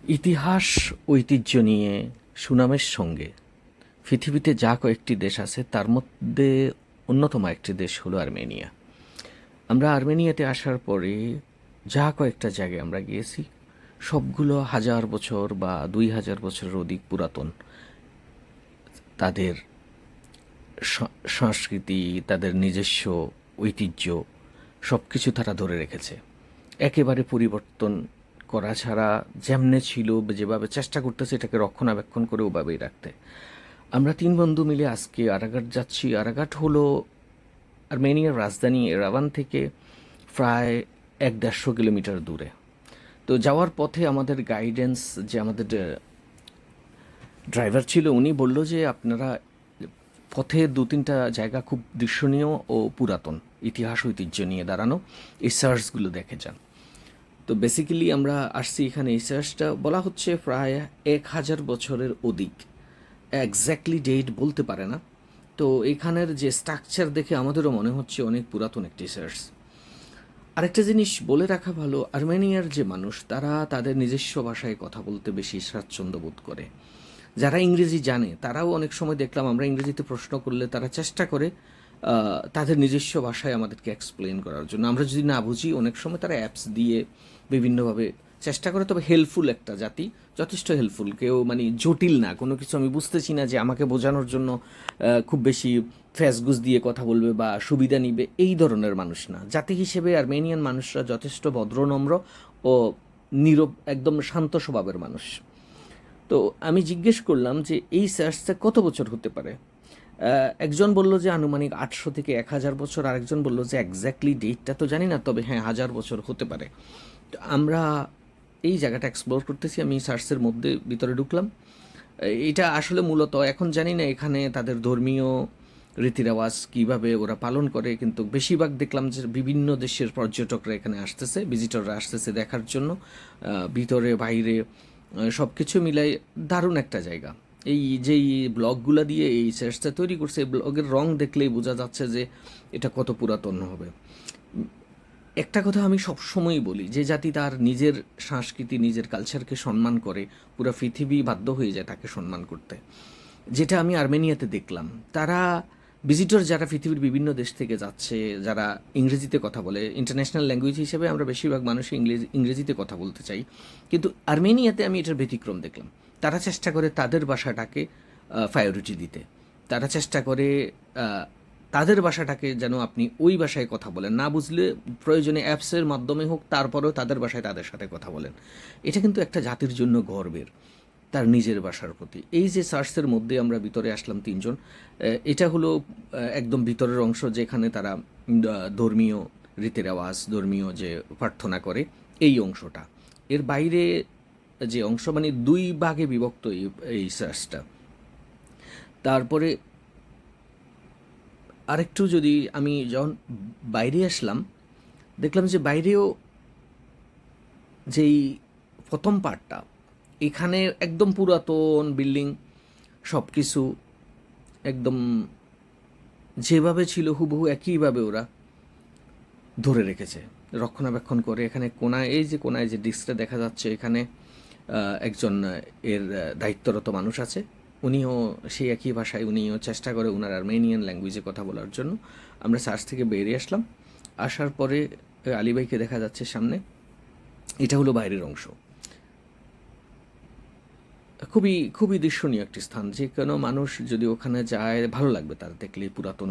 ইতিহাস ঐতিহ্য নিয়ে সুনামের সঙ্গে পৃথিবীতে যা কয়েকটি দেশ আছে তার মধ্যে অন্যতম একটি দেশ হলো আর্মেনিয়া। আমরা আর্মেনিয়াতে আসার পরে যা কয়েকটা জায়গায় আমরা গিয়েছি সবগুলো 1000 বছর বা 2000 বছরের অধিক পুরাতন। তাদের সংস্কৃতি, তাদের নিজস্ব ঐতিহ্য সব কিছু তারা ধরে রেখেছে, একেবারে পরিবর্তন করা ছাড়া। যেমনে ছিল, যেভাবে চেষ্টা করতেছে এটাকে রক্ষণাবেক্ষণ করে ওভাবেই রাখতে। আমরা 3 বন্ধু মিলে আজকে আরাগাট যাচ্ছি। আরাগাট হলো আর্মেনিয়ার রাজধানী এরাভান থেকে প্রায় 150 কিলোমিটার দূরে। তো যাওয়ার পথে আমাদের গাইডেন্স, যে আমাদের ড্রাইভার ছিল, উনি বলল যে আপনারা পথে 2-3টা জায়গা খুব দৃশ্যনীয় ও পুরাতন ইতিহাস ঐতিহ্য নিয়ে দাঁড়ানো, এই সার্চগুলো দেখে যান। তো বেসিক্যালি আমরা আসছি এখানে, এই সার্চটা বলা হচ্ছে প্রায় 1000 বছরের অধিক, এক্স্যাক্টলি ডেট বলতে পারে না। তো এখানের যে স্ট্রাকচার দেখে আমাদেরও মনে হচ্ছে অনেক পুরাতন একটি সার্চ। আরেকটা জিনিস বলে রাখা ভালো, আর্মেনিয়ার যে মানুষ তারা তাদের নিজস্ব ভাষায় কথা বলতে বেশি স্বাচ্ছন্দ্য বোধ করে। যারা ইংরেজি জানে তারাও অনেক সময় দেখলাম আমরা ইংরেজিতে প্রশ্ন করলে তারা চেষ্টা করে তাদের নিজস্ব ভাষায় আমাদেরকে এক্সপ্লেন করার জন্য। আমরা যদি না বুঝি অনেক সময় তারা অ্যাপস দিয়ে বিভিন্নভাবে চেষ্টা করে। তবে হেল্পফুল একটা জাতি, যথেষ্ট হেল্পফুল। কেউ মানে জটিল না, কোনো কিছু আমি বুঝতেছি না যে আমাকে বোঝানোর জন্য খুব বেশি ফ্যাসগুজ দিয়ে কথা বলবে বা সুবিধা নিবে, এই ধরনের মানুষ না। জাতি হিসেবে আর্মেনিয়ান মানুষরা যথেষ্ট ভদ্রনম্র ও নীরব, একদম শান্ত স্বভাবের মানুষ। তো আমি জিজ্ঞেস করলাম যে এই চার্চটা কত বছর হতে পারে। একজন বলল যে আনুমানিক 800 থেকে 1000 বছর, আরেকজন বলল যে এক্স্যাক্টলি ডেটটা তো জানি না, তবে হ্যাঁ 1000 বছর হতে পারে। তো আমরা এই জায়গাটা এক্সপ্লোর করতেছি। আমি চার্চের মধ্যে ভিতরে ঢুকলাম। এটা আসলে মূলত এখন জানি না এখানে তাদের ধর্মীয় রীতিরেওয়াজ কীভাবে ওরা পালন করে, কিন্তু বেশিরভাগ দেখলাম যে বিভিন্ন দেশের পর্যটকরা এখানে আসতেছে, ভিজিটররা আসতেছে দেখার জন্য। ভিতরে বাইরে সব কিছু মিলাই দারুণ একটা জায়গা। এই যেই ব্লগগুলো দিয়ে এই চার্চটা তৈরি করছে, এই ব্লগের রং দেখলেই বোঝা যাচ্ছে যে এটা কত পুরাতন হবে। একটা কথা আমি সবসময়ই বলি, যে জাতি তার নিজের সংস্কৃতি, নিজের কালচারকে সম্মান করে, পুরো পৃথিবী বাধ্য হয়ে যায় তাকে সম্মান করতে। যেটা আমি আর্মেনিয়াতে দেখলাম। তারা ভিজিটর যারা পৃথিবীর বিভিন্ন দেশ থেকে যাচ্ছে, যারা ইংরেজিতে কথা বলে, ইন্টারন্যাশনাল ল্যাঙ্গুয়েজ হিসেবে আমরা বেশিরভাগ মানুষই ইংরেজিতে কথা বলতে চাই, কিন্তু আর্মেনিয়াতে আমি এটার ব্যতিক্রম দেখলাম। তারা চেষ্টা করে তাদের ভাষাটাকে প্রায়োরিটি দিতে। তারা চেষ্টা করে তাদের ভাষাটাকে যেন আপনি ওই ভাষায় কথা বলেন, না বুঝলে প্রয়োজনে অ্যাপসের মাধ্যমে হোক, তারপরেও তাদের ভাষায় তাদের সাথে কথা বলেন। এটা কিন্তু একটা জাতির জন্য গর্বের, তার নিজের ভাষার প্রতি। এই যে চার্চের মধ্যে আমরা ভিতরে আসলাম 3 জন, এটা হলো একদম ভিতরের অংশ, যেখানে তারা ধর্মীয় রীতিরেওয়াজ, ধর্মীয় যে প্রার্থনা করে, এই অংশটা। এর বাইরে যে অংশ, মানে 2 ভাগে বিভক্ত এই চার্চটা। তারপরে আরেকটু যদি আমি যখন বাইরে আসলাম, দেখলাম যে বাইরেও যেই প্রথম পার্টটা, এখানে একদম পুরাতন বিল্ডিং, সব কিছু একদম যেভাবে ছিল হুবহু একইভাবে ওরা ধরে রেখেছে, রক্ষণাবেক্ষণ করে। এখানে কোনায়, এই যে কোনায় যে ডিস্কটা দেখা যাচ্ছে, এখানে একজন এর দায়িত্বরত মানুষ আছে। উনিও সেই একই ভাষায়, উনিও চেষ্টা করে ওনার আর্মেনিয়ান ল্যাঙ্গুয়েজে কথা বলার জন্য। আমরা চার্চ থেকে বেরিয়ে আসলাম। আসার পরে আলীভাইকে দেখা যাচ্ছে সামনে। এটা হলো বাইরের অংশ। খুবই খুবই দৃশ্যনীয় একটি স্থান, যে কোনো মানুষ যদি ওখানে যায় ভালো লাগবে তার দেখলে পুরাতন